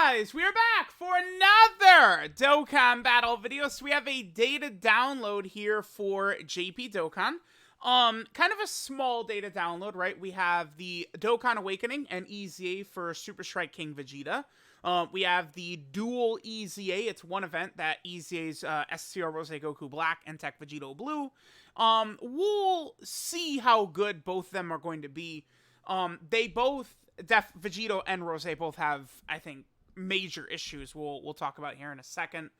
guys, we are back for another Dokkan battle video. So we have a data download here for JP Dokkan. Kind of a small data download, right? We have the Dokkan Awakening and EZA for Super Strike King Vegeta. We have the dual EZA. It's one event that EZA's STR Rose Goku Black and TEQ Vegito Blue. We'll see how good both of them are going to be. They both, Vegito and Rose both have, I think, major issues we'll talk about here in a second.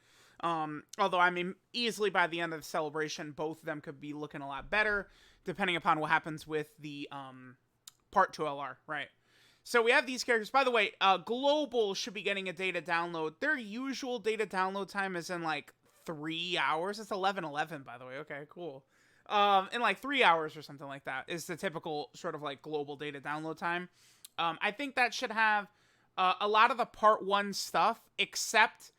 Although, I mean, easily by the end of the celebration, both of them could be looking a lot better, depending upon what happens with the Part 2 LR, right? So we have these characters. By the way, Global should be getting a data download. Their usual data download time is in, like, 3 hours. It's 11:11, by the way. Okay, cool. In, like, 3 hours or something like that is the typical sort of, like, Global data download time. I think that should have a lot of the Part 1 stuff, except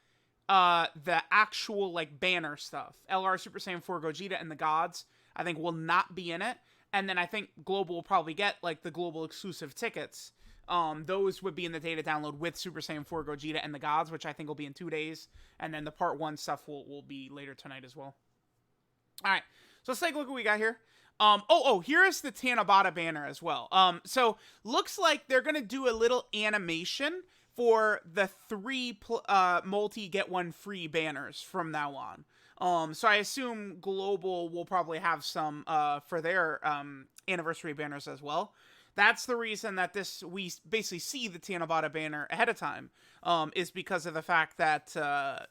the actual, like, banner stuff. LR Super Saiyan 4 Gogeta and the Gods, I think, will not be in it. And then I think Global will probably get, like, the Global exclusive tickets. Those would be in the data download with Super Saiyan 4 Gogeta and the Gods, which I think will be in 2 days. And then the Part 1 stuff will be later tonight as well. Alright, so let's take a look at what we got here. Here's the Tanabata banner as well. So looks like they're gonna do a little animation for the 3 multi get 1 free banners from now on. So I assume Global will probably have some for their anniversary banners as well. That's the reason that we basically see the Tanabata banner ahead of time, is because of the fact that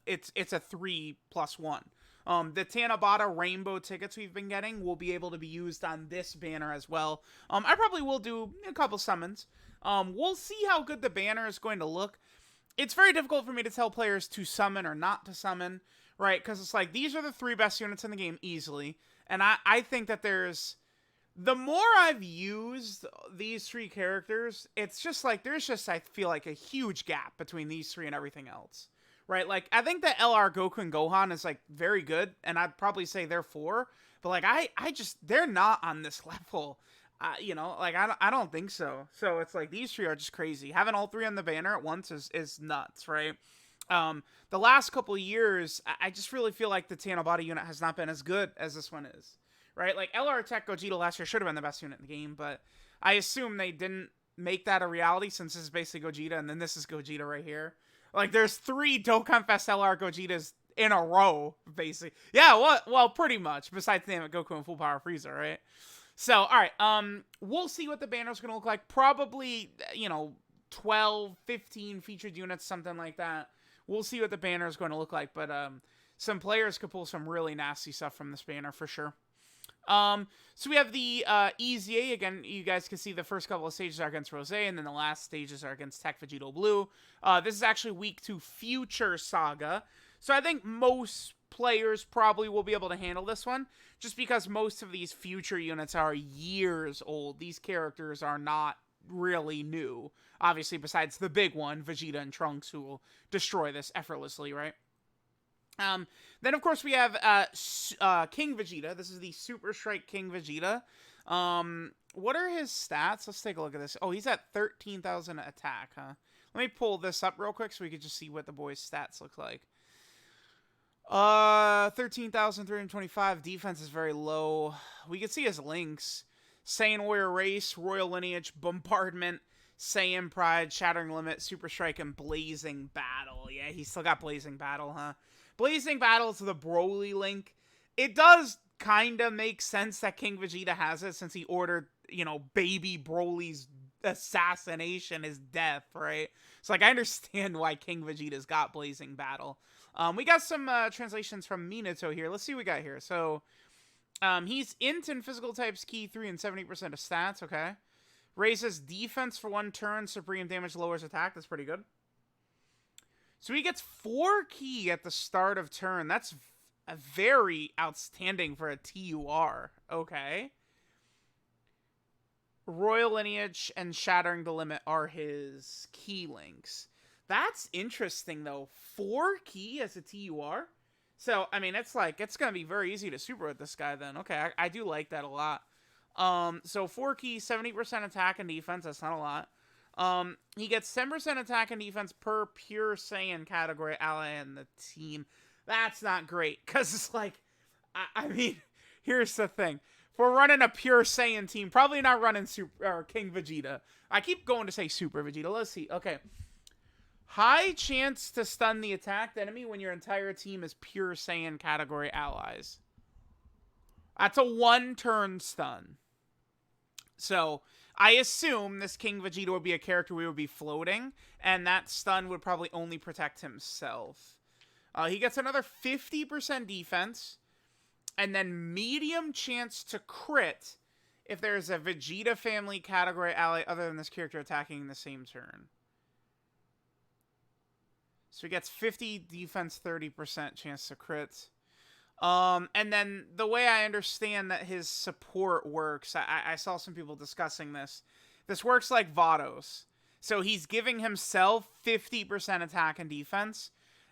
it's a 3+1. The Tanabata rainbow tickets we've been getting will be able to be used on this banner as well. I probably will do a couple summons. We'll see how good the banner is going to look. It's very difficult for me to tell players to summon or not to summon, right? Because it's like, these are the 3 best units in the game easily. And I think that the more I've used these 3 characters, it's just like, I feel like a huge gap between these 3 and everything else. Right, like, I think that LR Goku and Gohan is, like, very good, and I'd probably say they're 4, but, like, they're not on this level, you know, like, I don't think so. So it's like, these 3 are just crazy. Having all 3 on the banner at once is nuts, right? The last couple of years, I just really feel like the Tanabata unit has not been as good as this one is, right? Like, LR TEQ Gogeta last year should have been the best unit in the game, but I assume they didn't make that a reality, since this is basically Gogeta, and then this is Gogeta right here. Like, there's 3 Dokkan Fest LR Gogetas in a row, basically. Yeah, well, pretty much, besides the Goku and Full Power Frieza, right? So, alright, we'll see what the banner's gonna look like. Probably, you know, 12, 15 featured units, something like that. We'll see what the banner's going to look like, but, some players could pull some really nasty stuff from this banner, for sure. So we have the EZA. Again, you guys can see the first couple of stages are against Rose, and then the last stages are against TEQ Vegito Blue. This is actually week 2 Future Saga. So I think most players probably will be able to handle this one, just because most of these future units are years old. These characters are not really new. Obviously, besides the big one, Vegeta and Trunks, who will destroy this effortlessly, right? Then, of course, we have King Vegeta. This is the Super Strike King Vegeta. What are his stats? Let's take a look at this. Oh, he's at 13,000 attack, huh? Let me pull this up real quick so we can just see what the boy's stats look like. 13,325. Defense is very low. We can see his links. Saiyan Warrior Race, Royal Lineage, Bombardment, Saiyan Pride, Shattering Limit, Super Strike, and Blazing Battle. Yeah, he's still got Blazing Battle, huh? Blazing Battle is the Broly link. It does kind of make sense that King Vegeta has it, since he ordered, you know, baby Broly's assassination, his death, right? So, like, I understand why King Vegeta's got Blazing Battle. We got some translations from Minato here. Let's see what we got here. So, he's int and physical types key 3 and 70% of stats, okay. Raises defense for 1 turn, supreme damage lowers attack. That's pretty good. So he gets 4 key at the start of turn. That's a very outstanding for a TUR. Okay. Royal Lineage and Shattering the Limit are his key links. That's interesting, though. 4 key as a TUR? So, I mean, it's like, it's going to be very easy to super with this guy then. Okay, I do like that a lot. So 4 key, 70% attack and defense. That's not a lot. He gets 10% attack and defense per pure Saiyan category ally in the team. That's not great, because it's like, I mean, here's the thing. If we're running a pure Saiyan team, probably not running King Vegeta. I keep going to say Super Vegeta. Let's see. Okay. High chance to stun the attacked enemy when your entire team is pure Saiyan category allies. That's a 1-turn stun. So, I assume this King Vegeta would be a character we would be floating, and that stun would probably only protect himself. He gets another 50% defense, and then medium chance to crit if there's a Vegeta family category ally other than this character attacking in the same turn. So he gets 50 defense, 30% chance to crit. And then the way I understand that his support works, I saw some people discussing this. This works like Vados. So he's giving himself 50% attack and defense,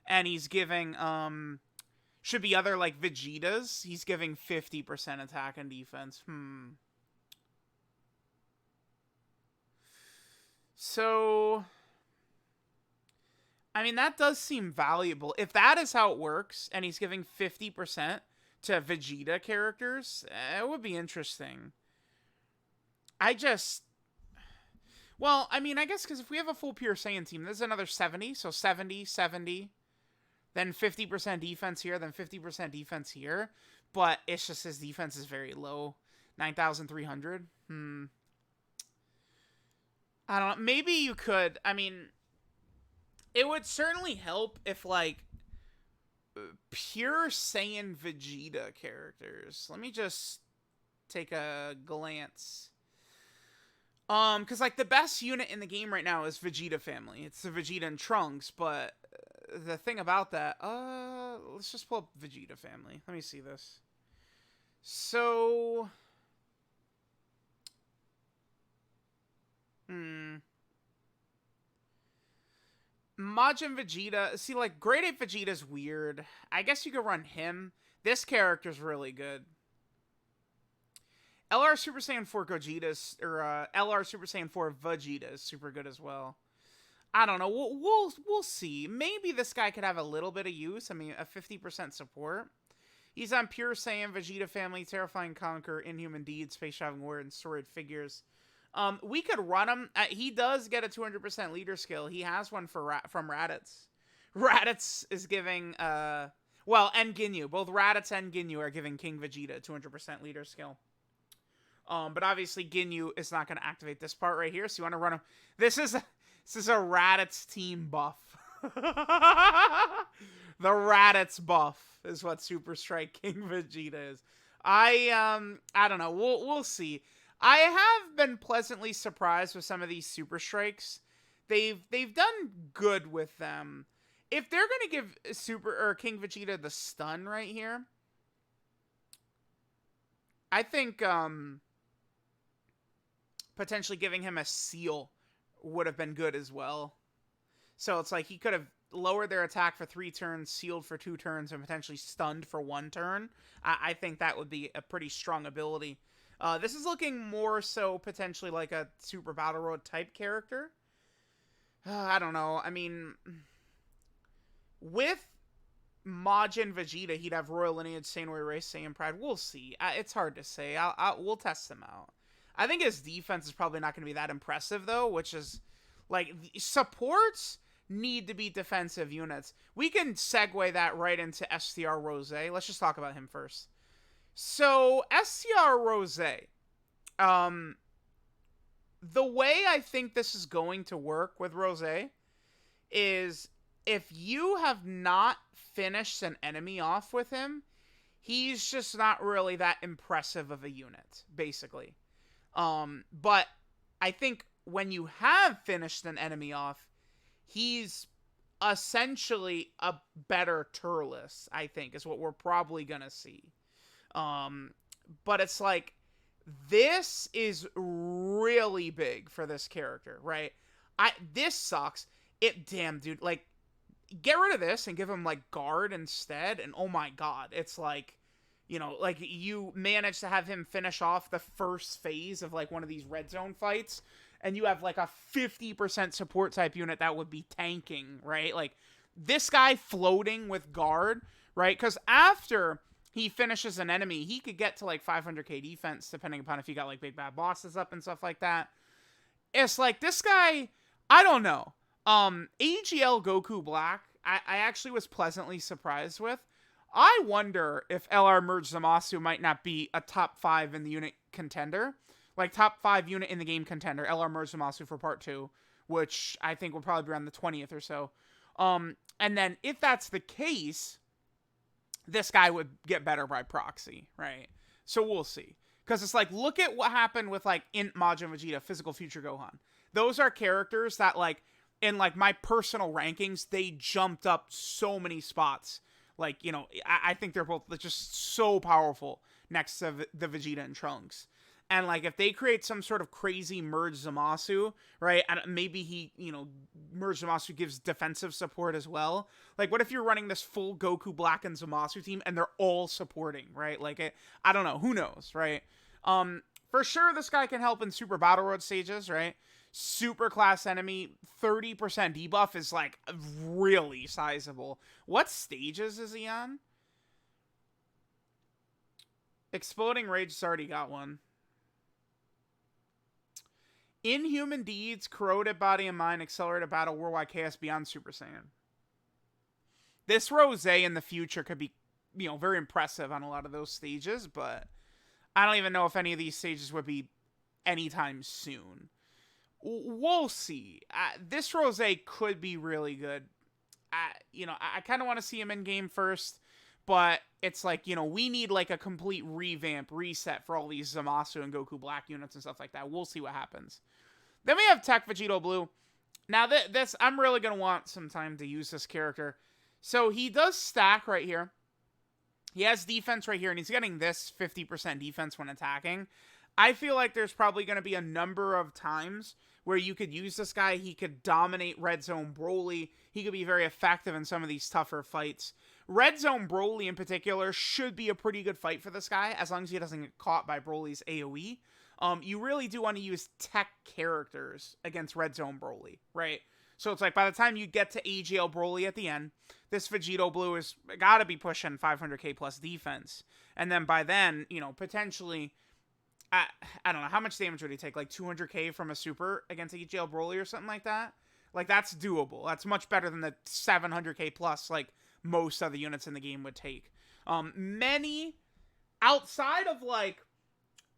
and he's giving, should be other, like, Vegetas. He's giving 50% attack and defense. So, I mean, that does seem valuable. If that is how it works, and he's giving 50% to Vegeta characters, it would be interesting. Well, I mean, I guess because if we have a full pure Saiyan team, there's another 70. So 70, 70. Then 50% defense here, then 50% defense here. But it's just his defense is very low. 9,300. I don't know. Maybe you could. I mean, it would certainly help if, like, pure Saiyan Vegeta characters. Let me just take a glance. Because, like, the best unit in the game right now is Vegeta family. It's the Vegeta and Trunks, but the thing about that, let's just pull up Vegeta family. Let me see this. So, Majin Vegeta, see, like, Grade 8 Vegeta's weird. I guess you could run him. This character's really good. LR Super Saiyan 4 Gogeta's, or LR Super Saiyan 4 Vegeta is super good as well. I don't know. We'll see. Maybe this guy could have a little bit of use. I mean, a 50% support. He's on Pure Saiyan, Vegeta family, Terrifying Conquer, Inhuman Deed, Space Traveling Warrior, and Storied Figures. We could run him. He does get a 200% leader skill. He has one from Raditz. Raditz is giving, well, and Ginyu. Both Raditz and Ginyu are giving King Vegeta 200% leader skill. But obviously Ginyu is not going to activate this part right here, so you want to run him. This is a Raditz team buff. The Raditz buff is what Super Strike King Vegeta is. I don't know. We'll see. I have been pleasantly surprised with some of these Super Strikes. They've done good with them. If they're going to give King Vegeta the stun right here, I think potentially giving him a seal would have been good as well. So it's like he could have lowered their attack for 3 turns, sealed for 2 turns, and potentially stunned for 1 turn. I think that would be a pretty strong ability. This is looking more so potentially like a Super Battle Road type character. I don't know. I mean, with Majin Vegeta, he'd have Royal Lineage, Saiyan Warrior Race, Saiyan Pride. We'll see. It's hard to say. We'll test him out. I think his defense is probably not going to be that impressive, though, which is, like, supports need to be defensive units. We can segue that right into STR Rose. Let's just talk about him first. So, STR Rose. The way I think this is going to work with Rose is if you have not finished an enemy off with him, he's just not really that impressive of a unit, basically. But I think when you have finished an enemy off, he's essentially a better Turles, I think, is what we're probably gonna see. But it's like, this is really big for this character, right? This sucks. Damn, dude, like, get rid of this and give him, like, guard instead, and oh my god, it's like, you know, like, you manage to have him finish off the first phase of, like, one of these red zone fights, and you have like a 50% support type unit that would be tanking, right? Like this guy floating with guard, right? Because after he finishes an enemy, he could get to like 500k defense, depending upon if you got like big bad bosses up and stuff like that. It's like this guy, I don't know. AGL Goku Black, I actually was pleasantly surprised with. I wonder if LR Merge Zamasu might not be a top 5 in the unit contender. Like, top 5 unit in the game contender, LR Merge Zamasu for part 2, which I think will probably be around the 20th or so. And then, if that's the case, this guy would get better by proxy, right? So we'll see. Because it's like, look at what happened with, like, Int Majin Vegeta, Physical Future Gohan. Those are characters that, like, in, like, my personal rankings, they jumped up so many spots. Like, you know, I think they're both just so powerful next to the Vegeta and Trunks. And, like, if they create some sort of crazy Merge Zamasu, right, and maybe he, you know, Merge Zamasu gives defensive support as well. Like, what if you're running this full Goku Black and Zamasu team, and they're all supporting, right? Like, I don't know. Who knows, right? For sure, this guy can help in Super Battle Road stages, right? Super class enemy, 30% debuff is, like, really sizable. What stages is he on? Exploding Rage has already got one. Inhuman Deeds, Corroded Body and Mind, Accelerated Battle, Worldwide Chaos Beyond Super Saiyan. This Rose in the future could be, you know, very impressive on a lot of those stages, but I don't even know if any of these stages would be anytime soon. We'll see. This Rose could be really good. You know, I kind of want to see him in game first, but it's like, you know, we need like a complete revamp, reset for all these Zamasu and Goku Black units and stuff like that. We'll see what happens. Then we have TEQ Vegito Blue. Now, this I'm really going to want some time to use this character. So he does stack right here. He has defense right here, and he's getting this 50% defense when attacking. I feel like there's probably going to be a number of times where you could use this guy. He could dominate Red Zone Broly. He could be very effective in some of these tougher fights. Red Zone Broly in particular should be a pretty good fight for this guy, as long as he doesn't get caught by Broly's AoE. You really do want to use tech characters against Red Zone Broly, right? So it's like, by the time you get to AGL Broly at the end, this Vegito Blue has got to be pushing 500k plus defense. And then by then, you know, potentially, I don't know, how much damage would he take? Like 200k from a super against AGL Broly or something like that? Like, that's doable. That's much better than the 700k plus, like, most other units in the game would take. Many, outside of, like,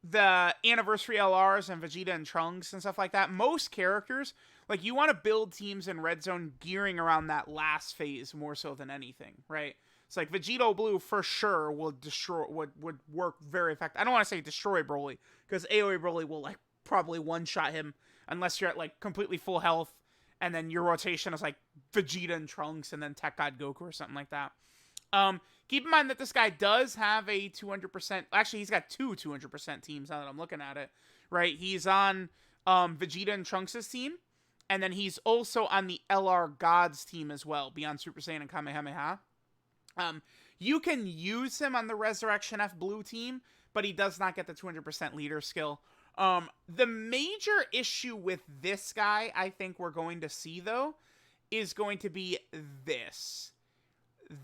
the Anniversary LRs and Vegeta and Trunks and stuff like that, most characters, like, you want to build teams in Red Zone gearing around that last phase more so than anything, right? It's like Vegito Blue for sure will destroy, would work very effective. I don't want to say destroy Broly, because AoE Broly will, like, probably one-shot him unless you're at, like, completely full health, and then your rotation is, like, Vegeta and Trunks and then Tech God Goku or something like that. Keep in mind that this guy does have a 200%... Actually, he's got two 200% teams now that I'm looking at it, right? He's on Vegeta and Trunks' team, and then he's also on the LR Gods team as well, Beyond Super Saiyan and Kamehameha. You can use him on the Resurrection F Blue team, but he does not get the 200% leader skill. The major issue with this guy, I think we're going to see, though, is going to be this.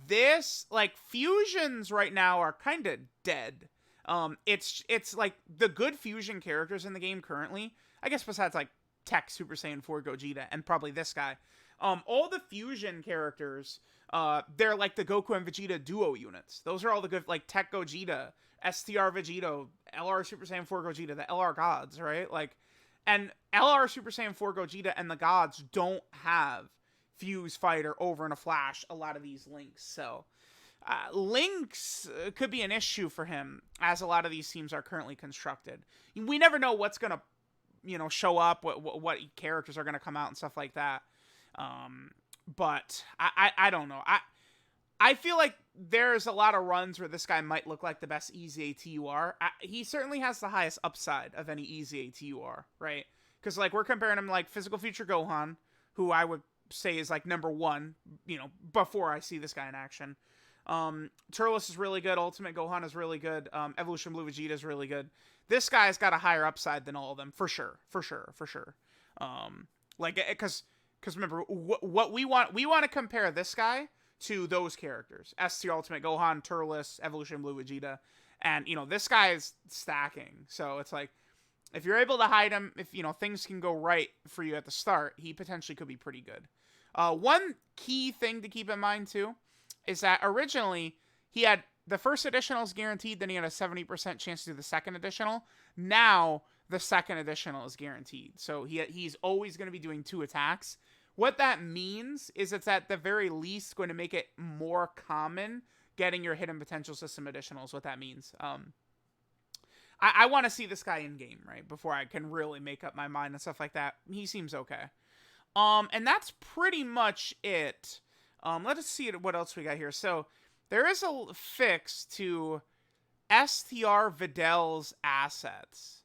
This, like, fusions right now are kind of dead. It's like the good fusion characters in the game currently, I guess besides, like, TEQ Super Saiyan 4 Gogeta and probably this guy, all the fusion characters, they're like the Goku and Vegeta duo units. Those are all the good, like, TEQ Gogeta, STR Vegito, LR Super Saiyan 4 Gogeta, the LR Gods, right? Like, and LR Super Saiyan 4 Gogeta and the Gods don't have Fuse Fighter over in a flash, a lot of these links. So, links could be an issue for him, as a lot of these teams are currently constructed. We never know what's going to, you know, show up, what characters are going to come out and stuff like that. But I don't know. I feel like there's a lot of runs where this guy might look like the best EZA TUR. He certainly has the highest upside of any EZA TUR, right? Because, like, we're comparing him, like, Physical Future Gohan, who I would say is, like, number one, you know, before I see this guy in action. Turles is really good. Ultimate Gohan is really good. Evolution Blue Vegeta is really good. This guy's got a higher upside than all of them, for sure. Like, because remember, what we want to compare this guy to those characters: STR Ultimate Gohan, Turles, Evolution Blue Vegeta, and this guy is stacking. So it's like, if you're able to hide him, if things can go right for you at the start, he potentially could be pretty good. One key thing to keep in mind too is that originally he had the first additional is guaranteed, then he had a 70% chance to do the second additional. Now the second additional is guaranteed, so he's always going to be doing 2 attacks. What that means is it's at the very least going to make it more common getting your hidden potential system additionals. What that means. I want to see this guy in game, right, before I can really make up my mind and stuff like that. He seems okay. And that's pretty much it. Let us see what else we got here. So there is a fix to STR Videl's assets.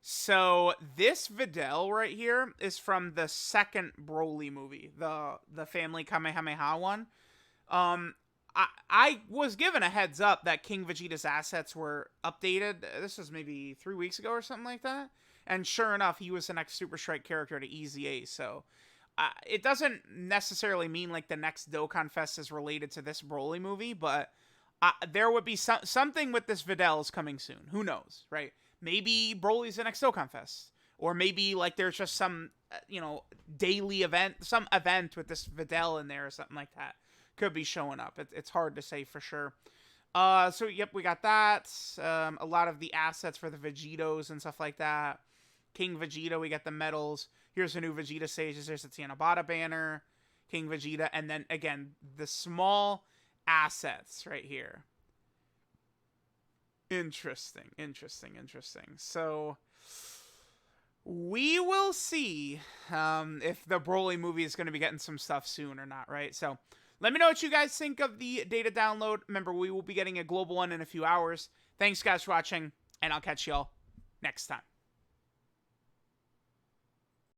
So this Videl right here is from the second Broly movie, the Family Kamehameha one. I was given a heads up that King Vegeta's assets were updated. This was maybe 3 weeks ago or something like that. And sure enough, he was the next Super Strike character to EZA. So it doesn't necessarily mean like the next Dokkan Fest is related to this Broly movie, but there would be something with this Videl coming soon. Who knows, right? Maybe Broly's the next Dokkan Fest. Or maybe like there's just some, daily event, some event with this Videl in there or something like that. Could be showing up. It's hard to say for sure. So yep, we got that. A lot of the assets for the Vegitos and stuff like that. King Vegeta, we got the medals. Here's the new Vegeta stages. There's the Tianabata banner. King Vegeta, and then again the small assets right here. Interesting. So we will see if the Broly movie is going to be getting some stuff soon or not, right? So let me know what you guys think of the data download. Remember, we will be getting a global one in a few hours. Thanks, guys, for watching, and I'll catch y'all next time.